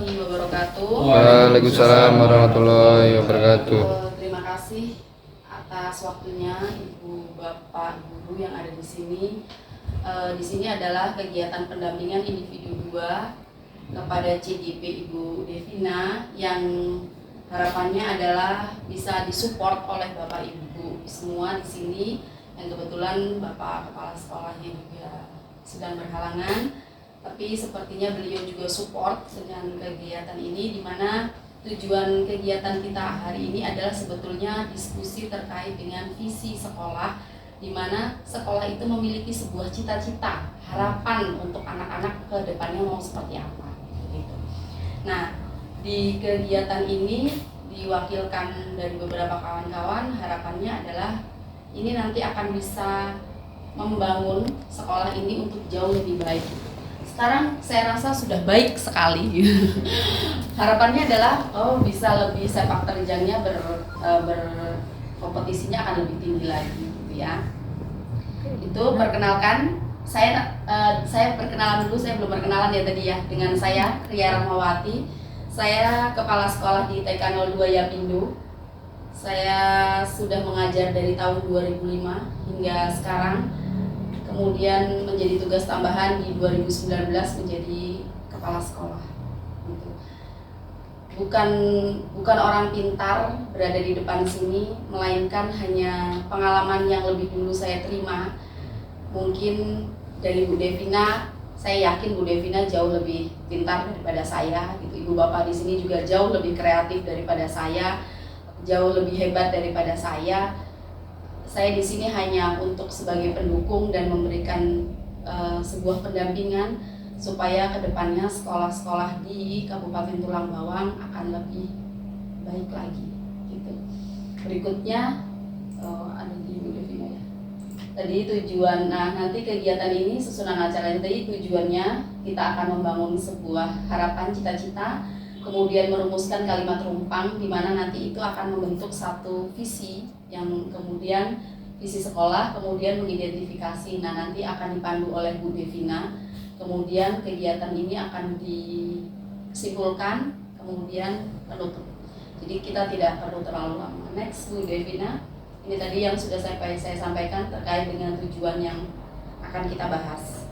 warahmatullahi wabarakatuh. Waalaikumsalam warahmatullahi wabarakatuh. Terima kasih atas waktunya Ibu Bapak Guru yang ada di sini. Di sini adalah kegiatan pendampingan individu 2 kepada CGP Ibu Devina yang harapannya adalah bisa disupport oleh Bapak Ibu semua di sini, yang kebetulan Bapak Kepala Sekolahnya juga sedang berhalangan. Tapi sepertinya beliau juga support dengan kegiatan ini, di mana tujuan kegiatan kita hari ini adalah sebetulnya diskusi terkait dengan visi sekolah, di mana sekolah itu memiliki sebuah cita-cita, harapan untuk anak-anak ke depannya mau seperti apa. Gitu. Nah, di kegiatan ini diwakilkan dari beberapa kawan-kawan, harapannya adalah ini nanti akan bisa membangun sekolah ini untuk jauh lebih baik. Sekarang saya rasa sudah baik sekali. Harapannya adalah bisa lebih sepak terjangnya berkompetisinya akan lebih tinggi lagi, gitu ya. Itu perkenalkan saya perkenalan dulu, saya belum perkenalan ya tadi ya, dengan saya Ria Rahmawati. Saya kepala sekolah di TK 02 Yapindo. Saya sudah mengajar dari tahun 2005 hingga sekarang. Kemudian menjadi tugas tambahan di 2019 menjadi kepala sekolah. Gitu. Bukan orang pintar berada di depan sini, melainkan hanya pengalaman yang lebih dulu saya terima. Mungkin dari Bu Devina, saya yakin Bu Devina jauh lebih pintar daripada saya. Gitu. Ibu Bapak di sini juga jauh lebih kreatif daripada saya, jauh lebih hebat daripada saya. Saya di sini hanya untuk sebagai pendukung dan memberikan sebuah pendampingan supaya kedepannya sekolah-sekolah di Kabupaten Tulang Bawang akan lebih baik lagi. Gitu. Berikutnya ada di Bu Devina ya. Tadi tujuan, nanti kegiatan ini susunan acara tadi tujuannya kita akan membangun sebuah harapan, cita-cita, kemudian merumuskan kalimat rumpang di mana nanti itu akan membentuk satu visi yang kemudian visi sekolah, kemudian mengidentifikasi. Nah, nanti akan dipandu oleh Bu Devina. Kemudian kegiatan ini akan disimpulkan, kemudian penutup. Jadi kita tidak perlu terlalu lama. Next, Bu Devina. Ini tadi yang sudah saya sampaikan terkait dengan tujuan yang akan kita bahas.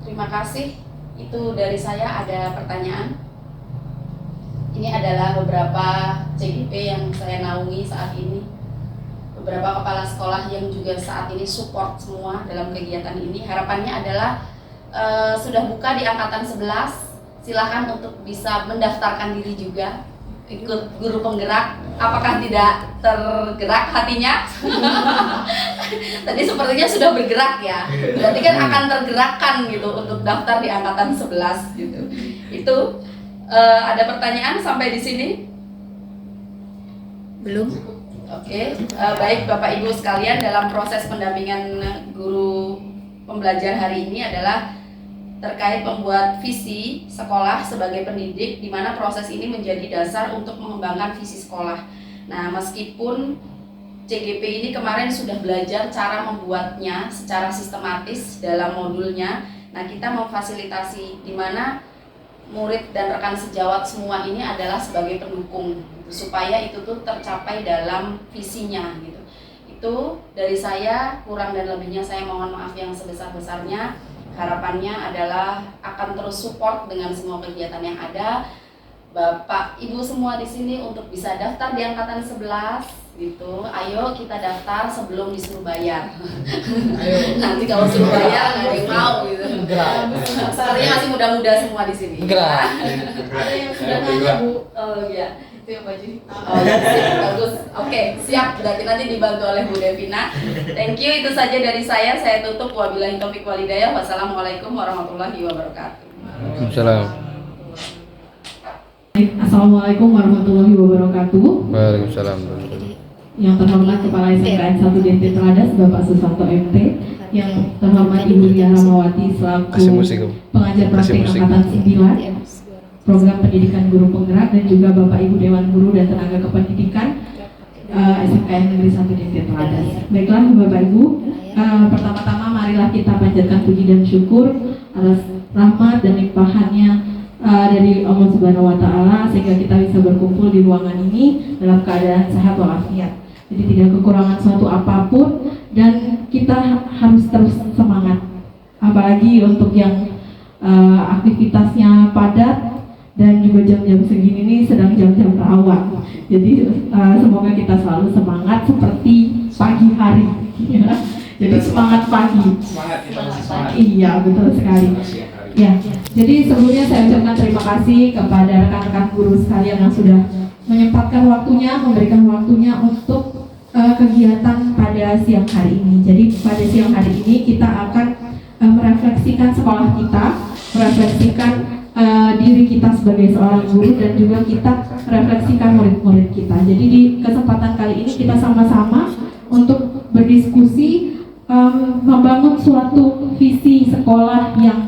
Terima kasih. Itu dari saya. Ada pertanyaan? Ini adalah beberapa CGP yang saya naungi saat ini, beberapa kepala sekolah yang juga saat ini support semua dalam kegiatan ini. Harapannya adalah sudah buka di angkatan 11, silahkan untuk bisa mendaftarkan diri juga ikut guru penggerak. Apakah tidak tergerak hatinya? Tadi sepertinya sudah bergerak ya. Berarti kan akan tergerakkan gitu untuk daftar di angkatan 11 gitu. Itu ada pertanyaan sampai di sini? Belum. Oke, baik Bapak Ibu sekalian, dalam proses pendampingan guru pembelajar hari ini adalah terkait membuat visi sekolah sebagai pendidik, di mana proses ini menjadi dasar untuk mengembangkan visi sekolah. Nah, meskipun CGP ini kemarin sudah belajar cara membuatnya secara sistematis dalam modulnya, nah kita memfasilitasi di mana murid dan rekan sejawat semua ini adalah sebagai pendukung gitu, supaya itu tuh tercapai dalam visinya gitu. Itu dari saya, kurang dan lebihnya saya mohon maaf yang sebesar-besarnya. Harapannya adalah akan terus support dengan semua kegiatan yang ada. Bapak Ibu semua di sini untuk bisa daftar di angkatan 11 gitu. Ayo kita daftar sebelum disuruh bayar. Nanti kalau suruh bayar nggak ada yang mau gitu. Sepertinya masih muda-muda semua di sini. Ada yang sudah nanya Bu. Oh iya, itu yang baju. Oh iya, bagus. Oke, siap. Berarti nanti dibantu oleh Bu Devina. Thank you, itu saja dari saya. Saya tutup. Wabillahi taufiq walhidayah. Wassalamualaikum warahmatullahi wabarakatuh. Waalaikumsalam. Assalamualaikum warahmatullahi wabarakatuh. Waalaikumsalam. Yang terhormat Kepala SMKN 1 DT Teladas Bapak Susanto MT, yang terhormat Ibu Ria Rahmawati selaku pengajar praktik angkatan 9 program pendidikan guru penggerak, dan juga Bapak Ibu Dewan Guru dan Tenaga Kependidikan SMKN Negeri 1 DT Teladas. Baiklah Bapak Ibu, pertama-tama marilah kita panjatkan puji dan syukur atas rahmat dan limpahannya dari Allah Subhanahu wa taala sehingga kita bisa berkumpul di ruangan ini dalam keadaan sehat walafiat. Jadi tidak kekurangan suatu apapun dan kita harus terus semangat. Apalagi untuk yang aktivitasnya padat dan juga jam-jam segini ini sedang jam-jam rawan. Jadi semoga kita selalu semangat seperti pagi hari. Jadi semangat pagi. Semangat. Iya, betul sekali. Ya, jadi sebelumnya saya ucapkan terima kasih kepada rekan-rekan guru sekalian yang sudah menyempatkan waktunya, memberikan waktunya untuk kegiatan pada siang hari ini. Jadi pada siang hari ini kita akan merefleksikan sekolah kita, merefleksikan diri kita sebagai seorang guru dan juga kita refleksikan murid-murid kita. Jadi di kesempatan kali ini kita sama-sama untuk berdiskusi membangun suatu visi sekolah yang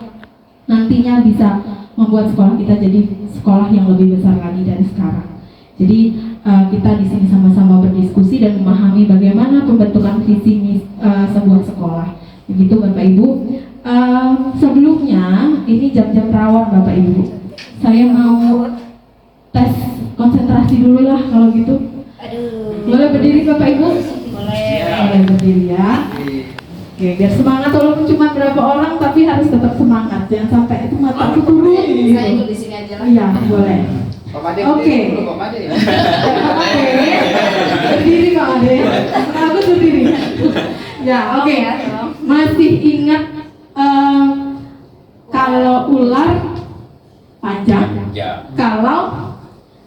nantinya bisa membuat sekolah kita jadi sekolah yang lebih besar lagi dari sekarang. Jadi kita di sini sama-sama berdiskusi dan memahami bagaimana pembentukan visi sebuah sekolah. Begitu Bapak Ibu. Sebelumnya ini jam-jam rawan Bapak Ibu. Saya mau tes konsentrasi dulu lah kalau gitu. Boleh berdiri Bapak Ibu? Boleh berdiri ya. Oke, biar semangat walaupun cuma berapa orang tapi harus tetap semangat. Jangan sampai itu mataku turun. Saya ikut di sini aja lah. Iya, boleh. Oke. Berdiri Pak Ade. Aku berdiri. Ya, oke. Masih ingat kalau ular panjang, kalau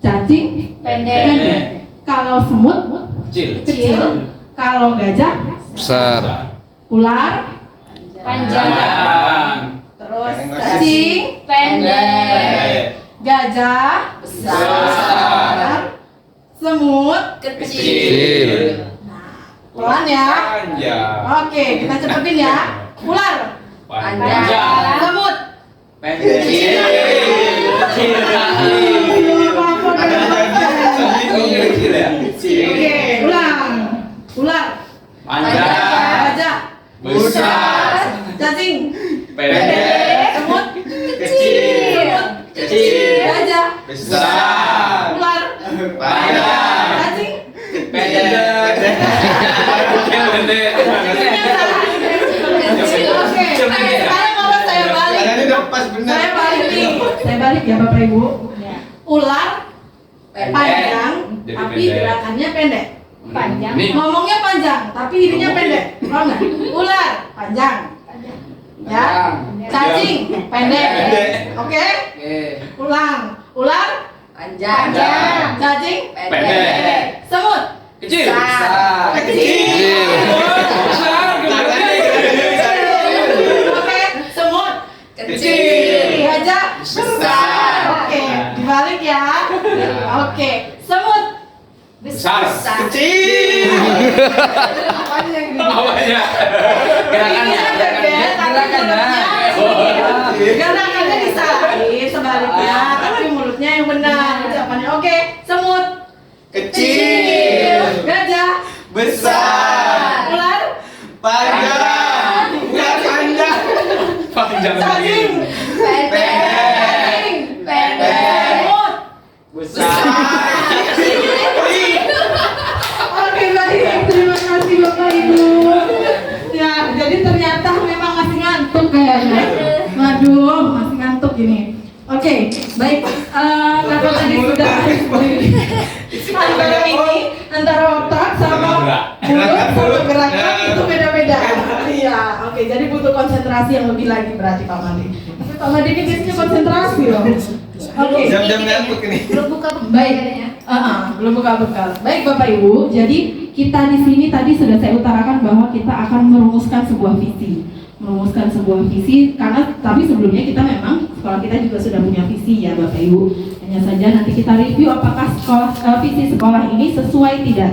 cacing pendek, kalau semut kecil, kalau gajah Besar. ular Panjang. terus cacing pendek, gajah besar, semut Kecil. pelan ya. Oke, kita cepetin ya. Ular Panjang. semut Oke, ulang. Ular gajah Besar. cacing Pendek. semut Kecil. Kecil. gajah Besar. ular Panjang. cacing Pendek. Oke, sekarang kalau saya balik saya balik ya Bapak Ibu. Ular panjang Jadi tapi pendek. gerakannya pendek. Panjang. Ngomongnya panjang tapi ininya pendek. Paham nggak? Ular panjang. Ya. Cacing pendek. Oke? Ulang. Ular Panjang. cacing Pendek. semut Kecil. kecil. Oke, semut Kecil. gajah Besar. Oke, dibalik ya. Oke, semut Besar. Kecil. apanya yang gini? Awalnya. Ini ada bed, tapi mulutnya gerakannya disalahin sebaliknya, tapi mulutnya yang benar ucapannya. Oke, semut Kecil. gajah Besar. ular Panjang. Bukan panjang. Panjang. cacing Pendek. semut. Besar. Oke baik, terima kasih Bapak Ibu. Ya, jadi ternyata memang masih ngantuk kayaknya. Waduh, masih ngantuk ini. Oke, baik. Karena tadi sudah antara otak sama mulut sama gerakan itu beda-beda. Iya, oke. Jadi butuh konsentrasi yang lebih lagi berarti Pak Madi. Tapi Pak Madi ini biasanya konsentrasi loh. Oke. Jam-jam ngantuk ini. Belum buka Baik, belum buka bekal. Baik Bapak Ibu, jadi kita di sini tadi sudah saya utarakan bahwa kita akan merumuskan sebuah visi, karena tapi sebelumnya kita memang sekolah kita juga sudah punya visi ya Bapak Ibu. Hanya saja nanti kita review apakah visi sekolah ini sesuai tidak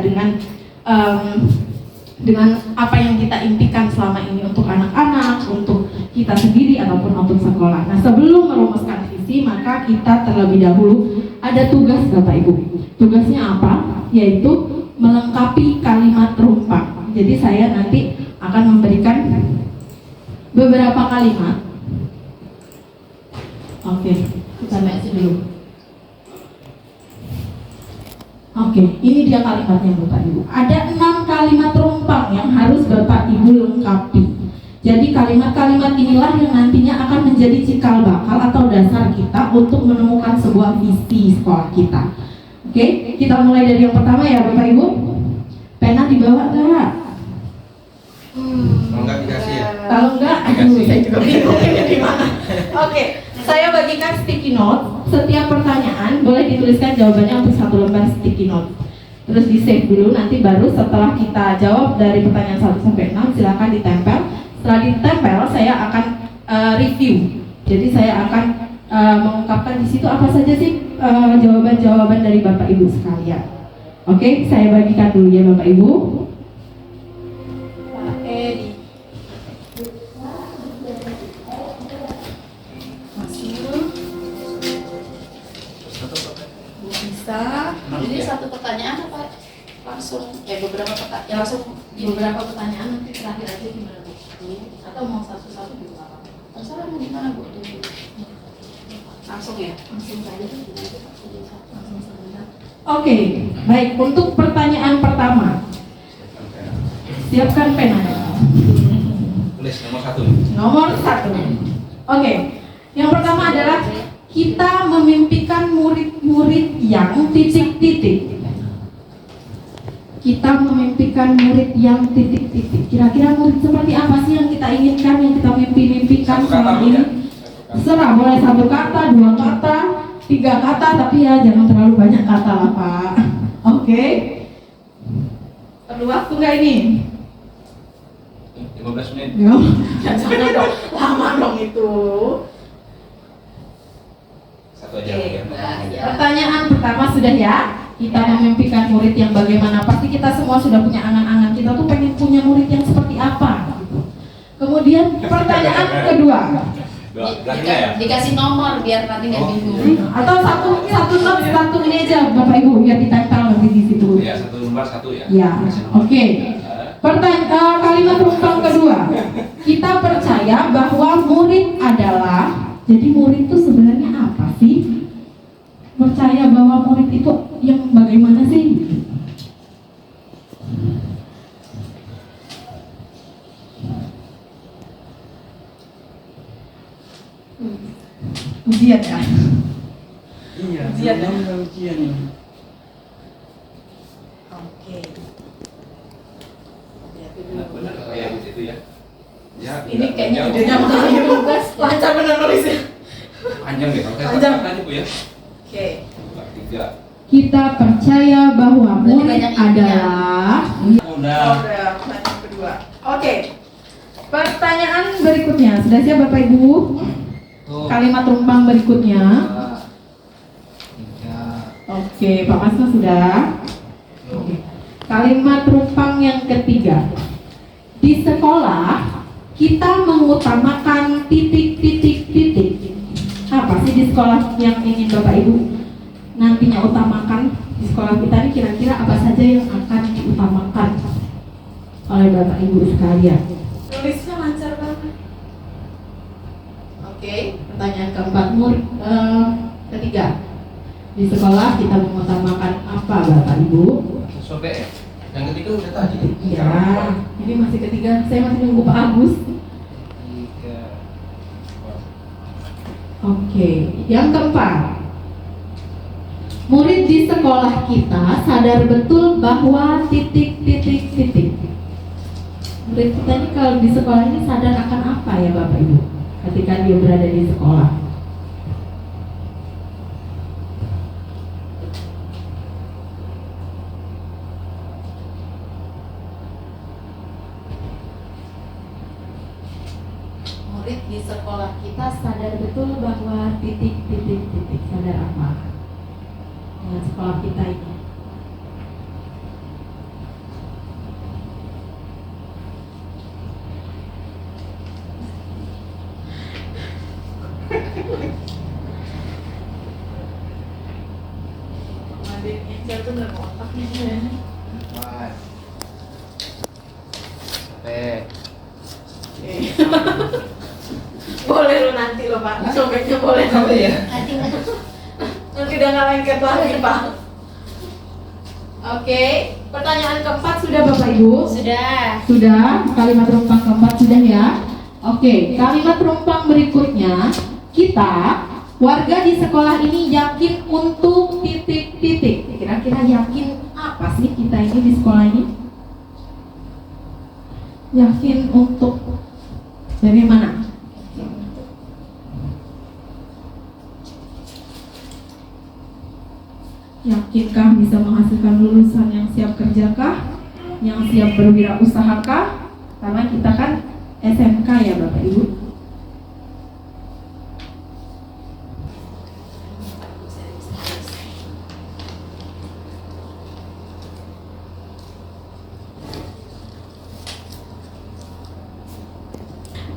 dengan apa yang kita impikan selama ini untuk anak-anak, untuk kita sendiri ataupun untuk sekolah. Nah, sebelum merumuskan visi, maka kita terlebih dahulu ada tugas Bapak Ibu. Tugasnya apa? Yaitu melengkapi kalimat terumpang. Jadi saya nanti akan memberikan beberapa kalimat Oke, kita next dulu. Oke, ini dia kalimatnya Bapak Ibu. Ada 6 kalimat rumpang yang harus Bapak Ibu lengkapi. Jadi kalimat-kalimat inilah yang nantinya akan menjadi cikal bakal atau dasar kita untuk menemukan sebuah visi sekolah kita. Oke, kita mulai dari yang pertama ya Bapak Ibu. Pena dibawa nggak? Kalau nggak dikasih ya? Kalau enggak, aduh, saya juga bingung ya di mana. Oke, saya bagikan sticky note. Setiap pertanyaan boleh dituliskan jawabannya untuk 1 lembar sticky note. Terus di save dulu, nanti baru setelah kita jawab dari pertanyaan 1 sampai 6 silakan ditempel. Setelah ditempel, saya akan review. Jadi saya akan mengungkapkan di situ apa saja sih jawaban-jawaban dari Bapak Ibu sekalian. Oke, saya bagikan dulu ya Bapak Ibu. Pak Edi. Bisa. Ini satu pertanyaan apa langsung beberapa pertanyaan ya, langsung di beberapa pertanyaan nanti terakhir aja gimana Bu? Atau mau satu-satu gitu apa? Terserah mau gimana Bu? Langsung ya? Langsung saja tuh langsung sebentar. Oke, baik. Untuk pertanyaan pertama, siapkan pena. Tulis nomor 1. Nomor 1. Oke, yang pertama adalah kita memimpikan murid-murid yang titik-titik. Kita memimpikan murid yang titik-titik. Kira-kira murid seperti apa sih yang kita inginkan, yang kita mimpi-mimpikan selama ini? Serah, boleh 1 kata, 2 kata, 3 kata, tapi ya jangan terlalu banyak kata lah Pak. Oke. Perlu waktu nggak ini? 15 menit. Jangan dong, lama dong itu. Satu aja. Pertanyaan pertama sudah ya. Kita memimpikan murid yang bagaimana? Pasti kita semua sudah punya angan-angan. Kita tuh pengen punya murid yang seperti apa gitu. Kemudian pertanyaan kedua. Dikasih nomor biar nanti nggak bingung. Atau satu ini aja Bapak Ibu biar ditempel nanti di situ. Ya, 1 lembar 1 ya. Ya, oke. Kalimat rumpang kedua. Kita percaya bahwa murid adalah. Jadi murid itu sebenarnya apa sih? Percaya bahwa murid itu yang bagaimana sih? Ujian ya? Iya, Ujian ya? ujian ini. Oke. Benar kayak itu ya. Ya, Ini kayaknya idenya menarik tugas. Lancar benar nulisnya. panjang ya. Panjang. Tadi Bu ya. Oke. 3. Kita percaya bahwa Berarti murid banyak ini adalah. Udah. Udah, pertanyaan kedua. Oke. Pertanyaan berikutnya. Sudah siap Bapak Ibu? Kalimat rumpang berikutnya. 3. Oke, Pak Masno sudah. Oke. Kalimat rumpang yang ketiga. Di sekolah kita mengutamakan titik-titik-titik. Apa sih di sekolah yang ingin Bapak Ibu nantinya utamakan? Di sekolah kita ini kira-kira apa saja yang akan diutamakan oleh Bapak Ibu sekalian? Tulisnya lancar banget. Oke, pertanyaan keempat, ketiga. Di sekolah kita mengutamakan apa Bapak Ibu? Sobek ya. Yang ketiga udah tadi. Iya, ini masih ketiga. Saya masih nunggu Pak Agus. 3. Oke, yang keempat. Murid di sekolah kita sadar betul bahwa titik-titik-titik. Murid kita ini kalau di sekolah ini sadar akan apa ya Bapak Ibu? Ketika dia berada di sekolah. Murid di sekolah kita sadar betul bahwa titik-titik-titik. Sadar apa dengan sekolah kita ini? Boleh lo nanti lo Pak, sobeknya boleh nanti ya. Nanti udah nggak lengket lagi Pak. Oke, pertanyaan keempat sudah Bapak Ibu? Sudah, kalimat rumpang keempat sudah ya. Oke, kalimat rumpang berikutnya, kita warga di sekolah ini yakin untuk titik-titik. Kira-kira yakin apa sih kita ini di sekolah ini? Yakin untuk bagaimana? Yakinkah bisa menghasilkan lulusan yang siap kerjakah? Yang siap berwirausahakah? Karena kita kan SMK ya Bapak Ibu.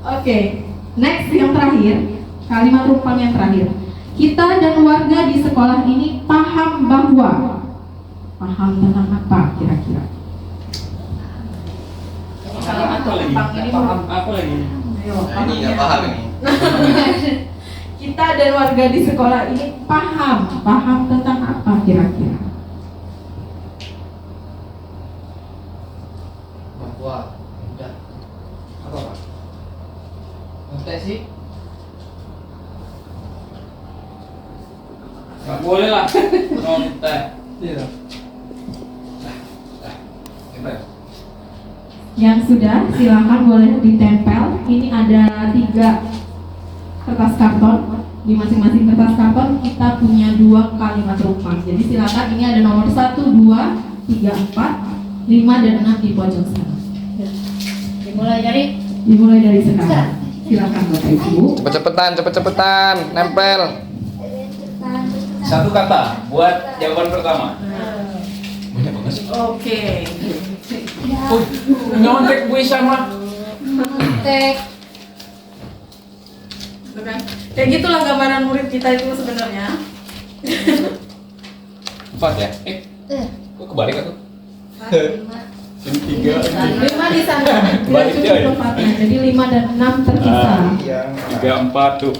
Oke, next yang terakhir, kalimat rumpang yang terakhir. Kita dan warga di sekolah ini paham bahwa, paham tentang apa kira-kira? Kalimat rumpang ini Paham aku lagi. Ayo, Nah, ini nggak paham ini. Kita dan warga di sekolah ini paham tentang apa kira-kira? Bahwa udah apa Pak? Ngetes sih? Nggak boleh lah. Nontek. Iya. Yang sudah silakan boleh ditempel. Ini ada 3 kertas karton. Di masing-masing kertas karton kita punya 2 kalimat rumpang. Jadi silakan, ini ada nomor 1, 2, 3, 4, 5 dan 6 di pojok sana. Dimulai dari sekarang. Silakan Bapak Ibu. Cepet-cepetan, nempel. Satu kata buat jawaban pertama. Banyak banget sih. Oke. Nyontek gue sama. Tuh kan? Kayak gitulah gambaran murid kita itu sebenarnya. 4 ya? Kok kebalik aku? 3. 5 di sana. Tidak Balik cukup dia. tempatnya. Jadi 5 dan 6 terpisah. 3, 4 tuh.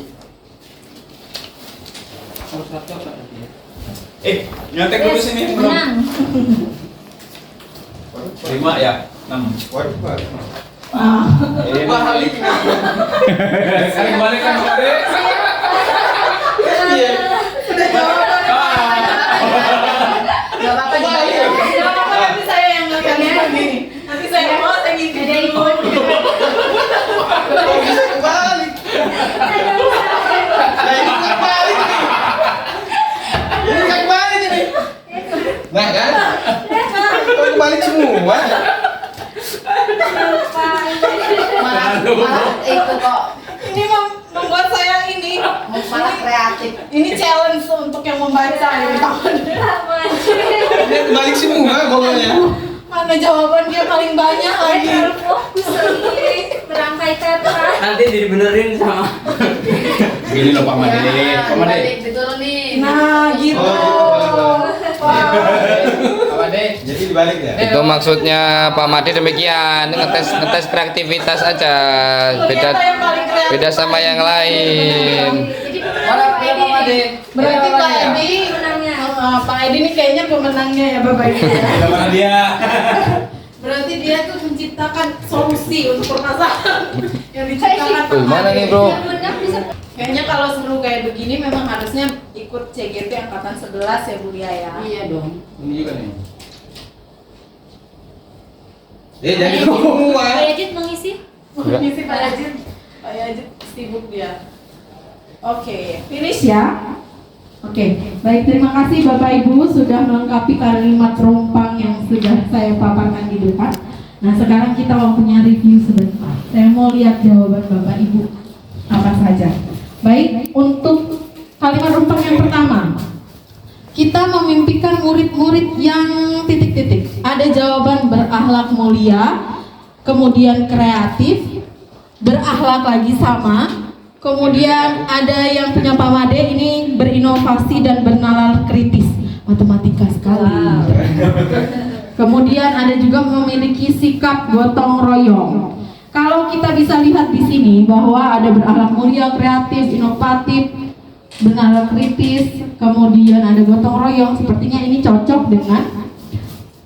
Harus satu apa tadi ya? Nyontek dulu sini belum? 5 ya? 6. Ah. Balik. Kali balik kan Ade. Sudah jawaban. Gak apa-apa dibalik. Gak apa-apa, nanti saya yang ngeliatnya begini. Nanti saya mau saya gini dulu. Nah kan? Kok kebalik semua? Malah itu kok Ini membuat saya ini. malah kreatif. Ini challenge untuk yang membaca ini. Dia kebalik semua pokoknya. Mana jawaban dia paling banyak lagi. Berangkai tetra. Nanti dibenerin sama. Gini loh Pak Made. Pak Made. Dibalik, diturunin. Nah gitu. Wah. Pak Made. Jadi dibalik ya? Itu maksudnya Pak Made demikian, ngetes kreativitas aja. Ternyata yang paling kreatif Beda sama yang lain. Jadi Mana Pak Made? Berarti Pak Edi menangnya. Pak Edi ini kayaknya pemenangnya ya Bapak Ibu. Mana dia? Berarti dia tuh menciptakan solusi untuk permasalahan yang diciptakan Pak Mana Ade. nih bro? Yang menang bisa. Kayaknya kalau seru kayak begini memang harusnya ikut CGP angkatan 11 ya Bu Lia ya. Iya dong. Ini juga nih. Jadi semua. Pak Yajid mengisi. Mengisi Pak Yajid. Pak Yajid sibuk dia. Oke, finish ya. Oke, baik, terima kasih Bapak Ibu sudah melengkapi kalimat rumpang yang sudah saya paparkan di depan. Nah, sekarang kita waktunya review sebentar. Saya mau lihat jawaban Bapak Ibu apa saja. Baik, untuk kalimat rumpang yang pertama, kita memimpikan murid-murid yang titik-titik. Ada jawaban berakhlak mulia, kemudian kreatif, berakhlak lagi sama, kemudian ada yang punya Pak Made ini berinovasi dan bernalar kritis. Matematika sekali. Kemudian ada juga memiliki sikap gotong royong. Kalau kita bisa lihat di sini bahwa ada berakhlak mulia, kreatif, inovatif, benar kritis, kemudian ada gotong royong, sepertinya ini cocok dengan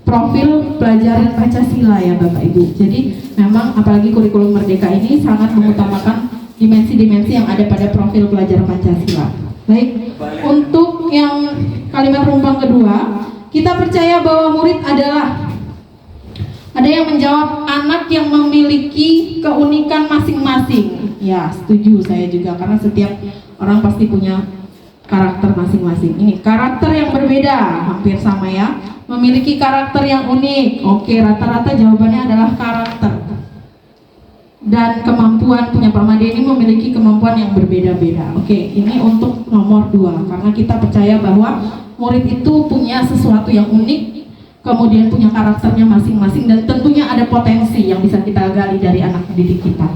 profil pelajaran Pancasila ya Bapak Ibu. Jadi memang apalagi kurikulum Merdeka ini sangat mengutamakan dimensi-dimensi yang ada pada profil pelajaran Pancasila. Baik, untuk yang kalimat rumpang kedua, kita percaya bahwa murid adalah, ada yang menjawab, anak yang memiliki keunikan masing-masing. Ya, setuju saya juga, karena setiap orang pasti punya karakter masing-masing. Ini karakter yang berbeda, hampir sama ya. Memiliki karakter yang unik. Oke, rata-rata jawabannya adalah karakter. Dan kemampuan, punya Pak Made ini memiliki kemampuan yang berbeda-beda. Oke, ini untuk nomor 2, karena kita percaya bahwa murid itu punya sesuatu yang unik, kemudian punya karakternya masing-masing, dan tentunya ada potensi yang bisa kita gali dari anak didik kita.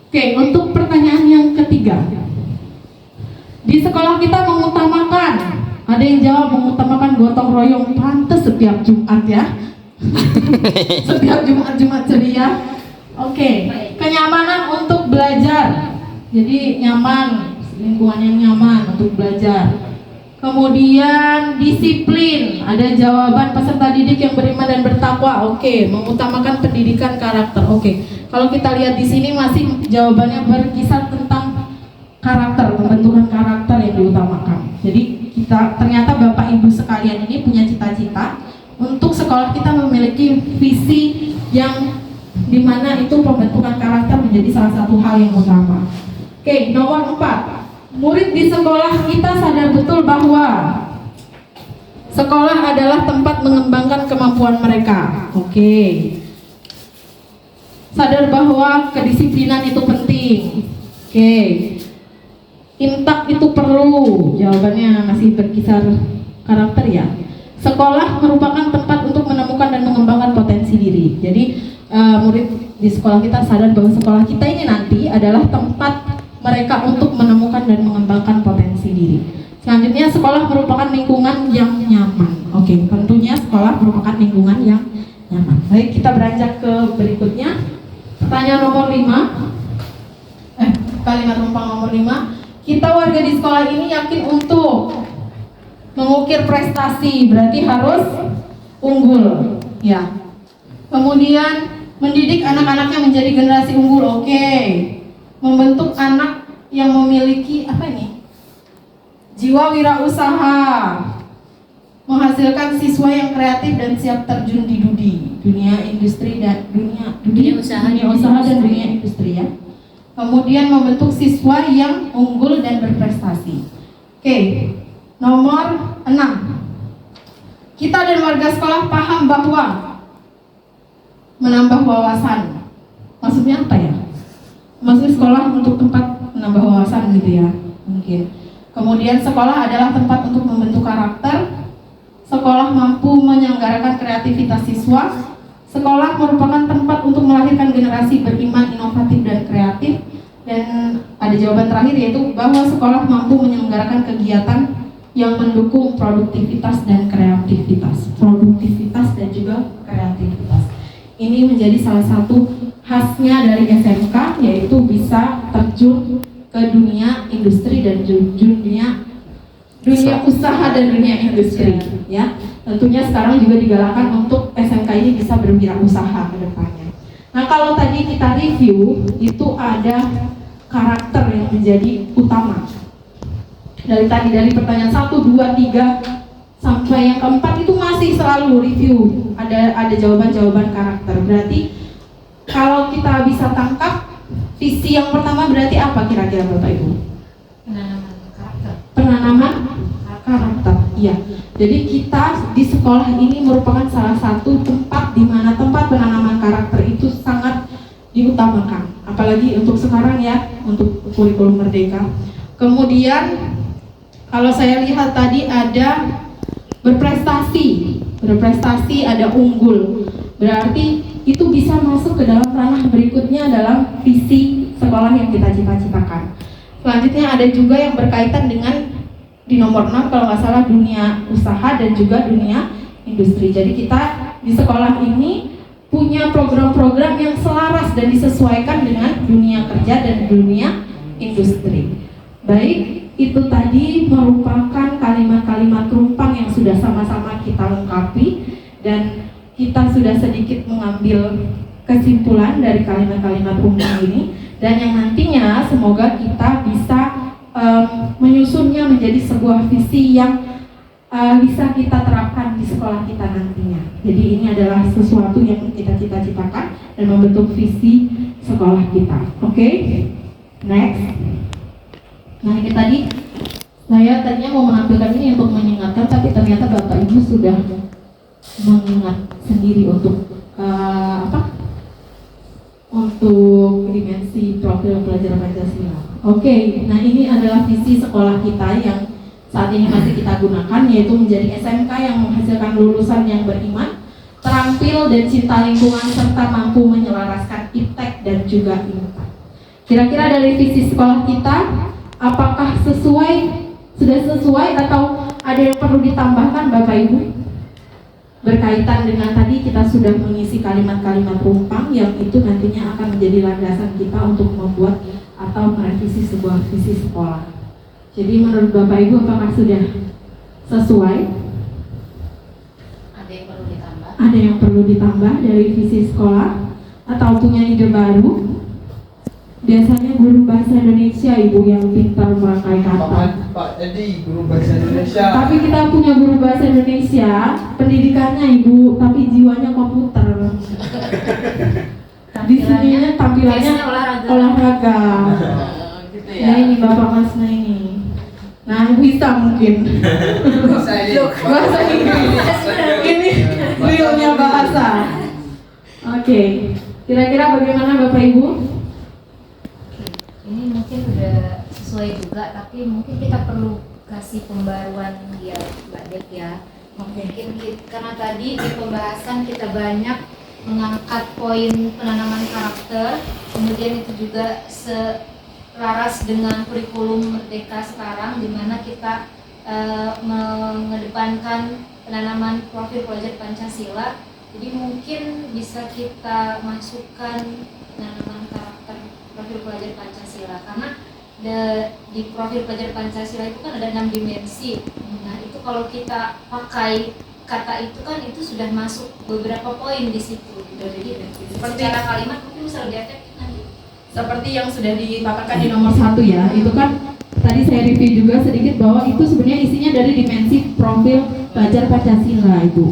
Oke, untuk pertanyaan yang ketiga, di sekolah kita mengutamakan, ada yang jawab mengutamakan gotong royong. Pantes setiap Jumat ya. Setiap Jumat ceria. Oke, kenyamanan untuk belajar. Jadi nyaman, lingkungan yang nyaman untuk belajar. Kemudian disiplin, ada jawaban peserta didik yang beriman dan bertakwa. Oke, mengutamakan pendidikan karakter. Oke, kalau kita lihat di sini masih jawabannya berkisar tentang karakter, pembentukan karakter yang diutamakan. Jadi kita ternyata Bapak Ibu sekalian ini punya cita-cita untuk sekolah kita memiliki visi yang dimana itu pembentukan karakter menjadi salah satu hal yang utama. Oke, nomor 4. Murid di sekolah kita sadar betul bahwa sekolah adalah tempat mengembangkan kemampuan mereka. Oke. Sadar bahwa kedisiplinan itu penting. Oke. Intak itu perlu. Jawabannya masih berkisar karakter ya. Sekolah merupakan tempat untuk menemukan dan mengembangkan potensi diri. Jadi murid di sekolah kita sadar bahwa sekolah kita ini nanti adalah tempat mereka untuk menemukan dan mengembangkan potensi diri. Selanjutnya, sekolah merupakan lingkungan yang nyaman. Oke, tentunya sekolah merupakan lingkungan yang nyaman. Baik, kita beranjak ke berikutnya. Pertanyaan nomor 5. Kalimat rumpang nomor 5. Kita warga di sekolah ini yakin untuk mengukir prestasi, berarti harus unggul. Ya. Kemudian mendidik anak-anaknya menjadi generasi unggul. Oke. Membentuk anak yang memiliki jiwa wirausaha, menghasilkan siswa yang kreatif dan siap terjun di dunia industri dan dunia usaha dan dunia industri ya. Kemudian membentuk siswa yang unggul dan berprestasi. Oke, nomor 6. Kita dan warga sekolah paham bahwa menambah wawasan. Maksudnya apa ya? Maksudnya sekolah untuk tempat menambah wawasan gitu ya, mungkin. Kemudian sekolah adalah tempat untuk membentuk karakter. Sekolah mampu menyelenggarakan kreativitas siswa. Sekolah merupakan tempat untuk melahirkan generasi beriman, inovatif dan kreatif. Dan ada jawaban terakhir yaitu bahwa sekolah mampu menyelenggarakan kegiatan yang mendukung produktivitas dan kreativitas. Produktivitas dan juga kreativitas. Ini menjadi salah satu khasnya dari SMK, yaitu bisa terjun ke dunia industri dan dunia usaha dan dunia industri ya. Tentunya sekarang juga digalakkan untuk SMK ini bisa berwirausaha ke depannya. Nah, kalau tadi kita review itu ada karakter yang menjadi utama. Dari pertanyaan 1, 2, 3 sampai yang keempat itu masih selalu review. Ada jawaban-jawaban karakter. Berarti kalau kita bisa tangkap visi yang pertama berarti apa kira-kira Bapak Ibu? Penanaman karakter. Iya. Jadi kita di sekolah ini merupakan salah satu tempat di mana tempat penanaman karakter itu sangat diutamakan. Apalagi untuk sekarang ya, untuk kurikulum Merdeka. Kemudian kalau saya lihat tadi ada berprestasi, ada unggul. Berarti itu bisa masuk ke dalam ranah berikutnya dalam visi sekolah yang kita cita-citakan. Selanjutnya ada juga yang berkaitan dengan di nomor 6 kalau nggak salah dunia usaha dan juga dunia industri. Jadi kita di sekolah ini punya program-program yang selaras dan disesuaikan dengan dunia kerja dan dunia industri. Baik, itu tadi merupakan kalimat-kalimat rumpang yang sudah sama-sama kita lengkapi, dan kita sudah sedikit mengambil kesimpulan dari kalimat-kalimat rumpang ini, dan yang nantinya semoga kita bisa menyusunnya menjadi sebuah visi yang bisa kita terapkan di sekolah kita nantinya. Jadi ini adalah sesuatu yang kita cita-citakan dan membentuk visi sekolah kita. Oke? Next. Nah, ini tadi saya tadinya mau menampilkan ini untuk mengingatkan, tapi ternyata Bapak Ibu sudah mengingat sendiri untuk untuk dimensi profil pelajar Pancasila. Oke, nah ini adalah visi sekolah kita yang saat ini masih kita gunakan, yaitu menjadi SMK yang menghasilkan lulusan yang beriman, terampil dan cinta lingkungan, serta mampu menyelaraskan iptek dan juga impact. Kira-kira dari visi sekolah kita, apakah sudah sesuai atau ada yang perlu ditambahkan Bapak Ibu? Berkaitan dengan tadi kita sudah mengisi kalimat-kalimat rumpang yang itu nantinya akan menjadi landasan kita untuk membuat atau merevisi sebuah visi sekolah. Jadi menurut Bapak Ibu apakah sudah sesuai? Ada yang perlu ditambah? Ada yang perlu ditambah dari visi sekolah atau punya ide baru? Biasanya guru bahasa Indonesia Ibu yang pintar merangkai kata. Pak Edi, guru bahasa Indonesia. Tapi kita punya guru bahasa Indonesia, pendidikannya Ibu, tapi jiwanya komputer. Di sini tampilannya olahraga. Gitu Nah ini Bapak Mas, nah ini. Nah bisa mungkin. Bahasa ini. Bahasa Inggris. Ini realnya bahasa. Oke. Kira-kira bagaimana Bapak Ibu? Ini mungkin udah sesuai juga, tapi mungkin kita perlu kasih pembaruan ya Mbak Dek ya. Mungkin karena tadi di pembahasan kita banyak mengangkat poin penanaman karakter, kemudian itu juga selaras dengan kurikulum Merdeka sekarang, di mana kita mengedepankan penanaman profil pelajar Pancasila. Jadi mungkin bisa kita masukkan penanaman karakter profil pelajar Pancasila, karena di profil pelajar Pancasila itu kan ada 6 dimensi. Nah itu kalau kita pakai kata itu kan itu sudah masuk beberapa poin di situ gitu. Jadi secara kalimat mungkin bisa lebih efektif nanti. Seperti yang sudah dipaparkan di nomor 1 ya, itu kan tadi saya review juga sedikit bahwa itu sebenarnya isinya dari dimensi profil pelajar Pancasila Ibu.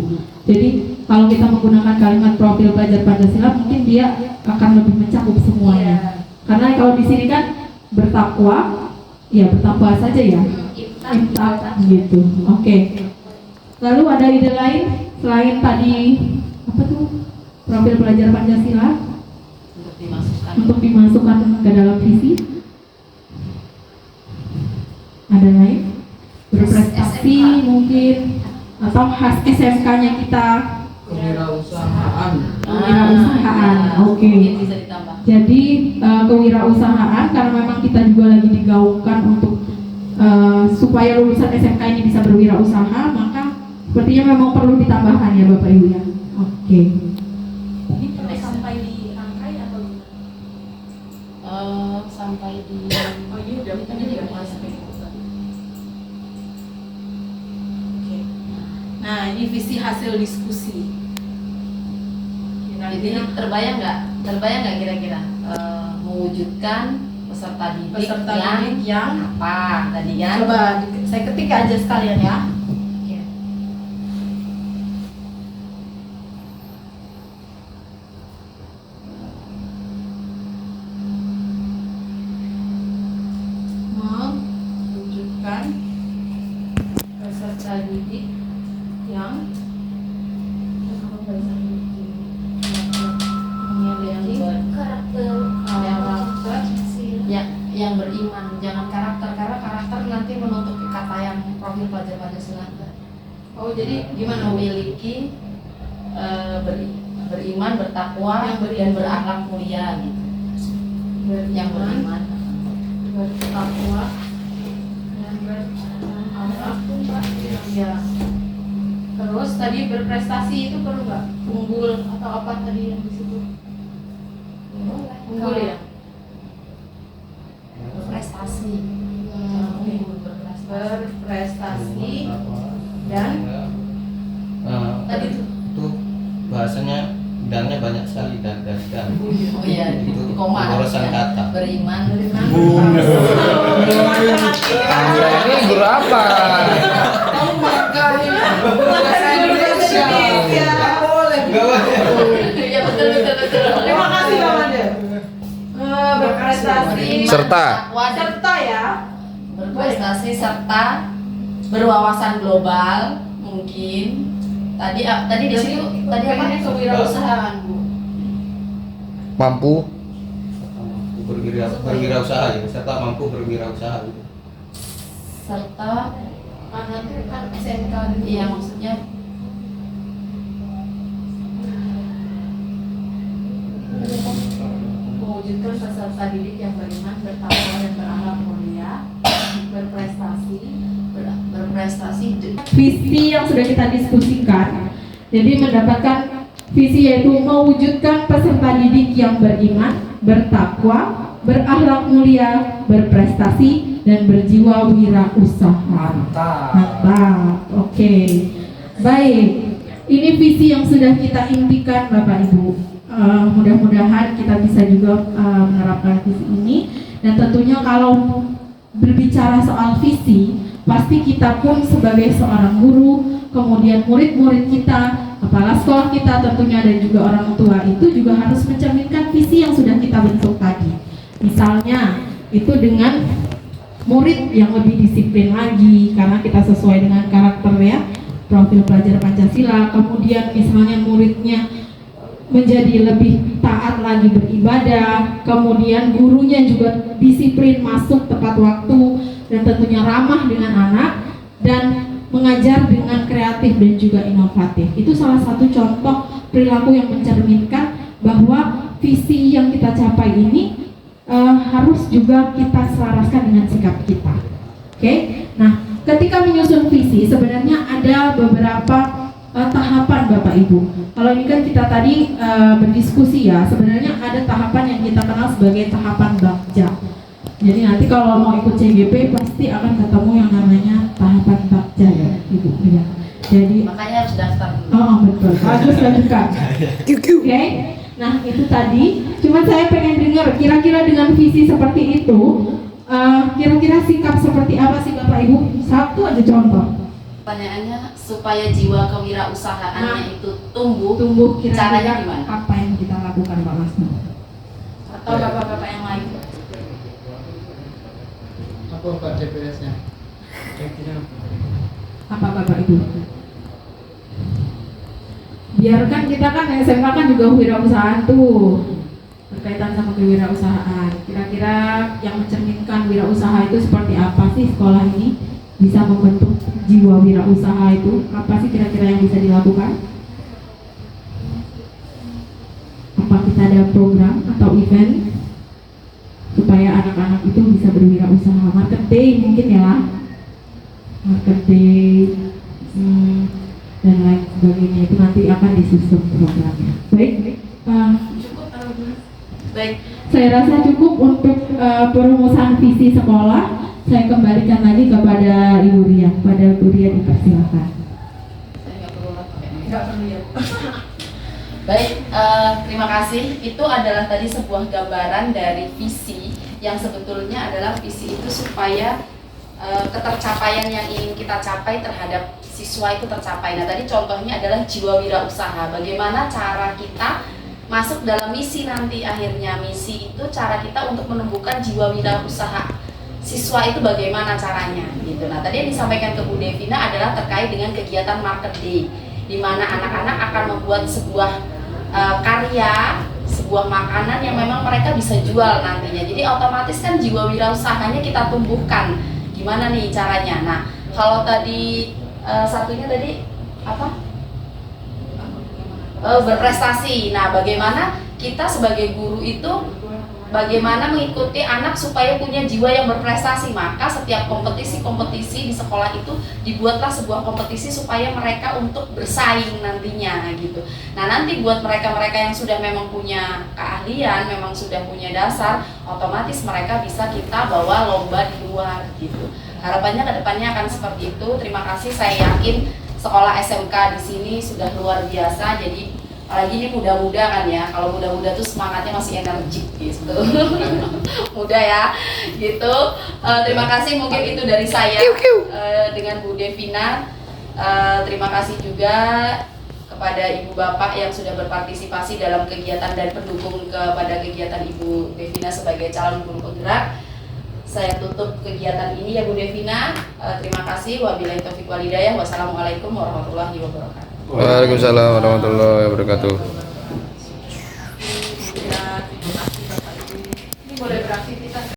Jadi kalau kita menggunakan kalimat profil pelajar Pancasila mungkin dia akan lebih mencakup semuanya. Karena kalau di sini kan bertakwa, ya bertakwa saja ya, imtak gitu. Oke. Lalu ada ide lain selain tadi apa tuh profil pelajar Pancasila untuk dimasukkan ke dalam visi? Ada lain? Berprestasi mungkin atau khas SMK-nya kita? Kewirausahaan. Kewirausahaan, oke. Mungkin bisa ditambah. Jadi kewirausahaan karena memang kita juga lagi digaungkan untuk supaya lulusan SMK ini bisa berwirausaha, maka sepertinya memang perlu ditambahkan ya Bapak Ibu ya. Oke. Ini perlu sampai dirangkai atau Sampai di ini udah Nah ini visi hasil diskusi. Jadi terbayang nggak kira-kira mewujudkan peserta didik yang apa tadi kan? Coba saya ketik aja sekalian ya. Mewujudkan peserta didik yang yang beriman, jangan karakter, karena karakter nanti menutup kata yang profil pelajar Pancasila. Oh jadi gimana? Memiliki beriman, bertakwa, dan berakhlak mulia gitu. Yang beriman, bertakwa, dan berakhlak mulia. Terus tadi tadi berprestasi itu perlu nggak? Unggul atau apa tadi yang disebut? Unggul ya? Prestasi. Berprestasi dan tadi itu itu bahasanya dannya banyak sekali dan. Oh iya, Itu koma. pemborosan kata. Beriman. Anda ini guru apa? Kamu menghargai bahasa Indonesia. Nggak boleh. Iya betul. Terima kasih Pak Made. Berprestasi Serta. serta ya. Berprestasi serta berwawasan global mungkin. Tadi di situ tadi apa? Kewirausahaan Bu. Mampu. Berwirausaha ya, serta mampu berwirausaha gitu. Serta Mana tuh kan SMK dulu. iya maksudnya Mewujudkan peserta didik yang beriman, bertakwa dan berakhlak mulia, berprestasi. Visi yang sudah kita diskusikan, jadi mendapatkan visi yaitu mewujudkan peserta didik yang beriman, bertakwa, berakhlak mulia, berprestasi, dan berjiwa wirausaha. Mantap. Oke. Baik. Ini visi yang sudah kita impikan Bapak Ibu. Mudah-mudahan kita bisa juga menerapkan visi ini, dan tentunya kalau berbicara soal visi, pasti kita pun sebagai seorang guru, kemudian murid-murid kita, kepala sekolah kita tentunya, dan juga orang tua itu juga harus mencerminkan visi yang sudah kita bentuk tadi. Misalnya itu dengan murid yang lebih disiplin lagi karena kita sesuai dengan karakternya, profil pelajar Pancasila. Kemudian misalnya muridnya menjadi lebih taat lagi beribadah, kemudian gurunya juga disiplin masuk tepat waktu dan tentunya ramah dengan anak dan mengajar dengan kreatif dan juga inovatif. Itu salah satu contoh perilaku yang mencerminkan bahwa visi yang kita capai ini harus juga kita selaraskan dengan sikap kita. Oke? Nah, ketika menyusun visi sebenarnya ada beberapa tahapan Bapak Ibu. Kalau ini kan kita tadi berdiskusi ya, sebenarnya ada tahapan yang kita kenal sebagai tahapan bagja. Jadi nanti kalau mau ikut CGP pasti akan ketemu yang namanya tahapan bagja ya, Ibu. Ya. Jadi makanya harus daftar dulu. oh betul, bagus lanjutkan. Oke, nah itu tadi. Cuma saya pengen dengar kira-kira dengan visi seperti itu, kira-kira sikap seperti apa sih Bapak Ibu? Satu aja contoh. Pertanyaannya supaya jiwa kewirausahaannya itu tumbuh Kira-kira caranya gimana? apa yang kita lakukan Pak Masno? Atau bapak-bapak yang lain? Apa Pak DPS-nya? Apa Bapak Ibu? Biarkan kita kan SMK kan juga wirausahaan tuh, berkaitan sama kewirausahaan. Kira-kira yang mencerminkan wirausaha itu seperti apa sih sekolah ini? Bisa membentuk jiwa wirausaha itu apa sih kira-kira yang bisa dilakukan? Apa kita ada program atau event supaya anak-anak itu bisa berwirausaha? Market day mungkin ya, market day dan lain sebagainya, itu nanti akan disusun programnya. Baik, Cukup baik. saya rasa cukup untuk perumusan visi sekolah. Saya kembalikan lagi kepada Ibu Ria. Pada Ibu Ria dipersilakan. Saya nggak perlu ya. Baik, terima kasih. Itu adalah tadi sebuah gambaran dari visi yang sebetulnya adalah visi itu supaya ketercapaian yang ingin kita capai terhadap siswa itu tercapai. Nah tadi contohnya adalah jiwa wirausaha. Bagaimana cara kita masuk dalam misi nanti akhirnya. Misi itu cara kita untuk menumbuhkan jiwa wirausaha siswa itu bagaimana caranya gitu. Nah tadi yang disampaikan ke Bu Devina adalah terkait dengan kegiatan market day, di mana anak-anak akan membuat sebuah karya, sebuah makanan yang memang mereka bisa jual nantinya. Jadi otomatis kan jiwa wirausahanya kita tumbuhkan. Gimana nih caranya? Nah kalau tadi satunya tadi apa? Berprestasi. Nah bagaimana kita sebagai guru itu bagaimana mengikuti anak supaya punya jiwa yang berprestasi. Maka setiap kompetisi-kompetisi di sekolah itu dibuatlah sebuah kompetisi supaya mereka untuk bersaing nantinya gitu. Nah, nanti buat mereka-mereka yang sudah memang punya keahlian, memang sudah punya dasar, otomatis mereka bisa kita bawa lomba di luar gitu. Harapannya ke depannya akan seperti itu. Terima kasih, saya yakin sekolah SMK di sini sudah luar biasa. Jadi apalagi ini muda-muda kan ya, kalau muda-muda tuh semangatnya masih energik gitu. Muda ya gitu. Terima kasih, mungkin itu dari saya dengan Bu Devina. Terima kasih juga kepada Ibu Bapak yang sudah berpartisipasi dalam kegiatan dan pendukung kepada kegiatan Ibu Devina sebagai calon guru penggerak. Saya tutup kegiatan ini ya Bu Devina. Terima kasih. Wabillahi taufiq wal hidayah. Wassalamualaikum warahmatullahi wabarakatuh. Waalaikumsalam warahmatullahi wabarakatuh.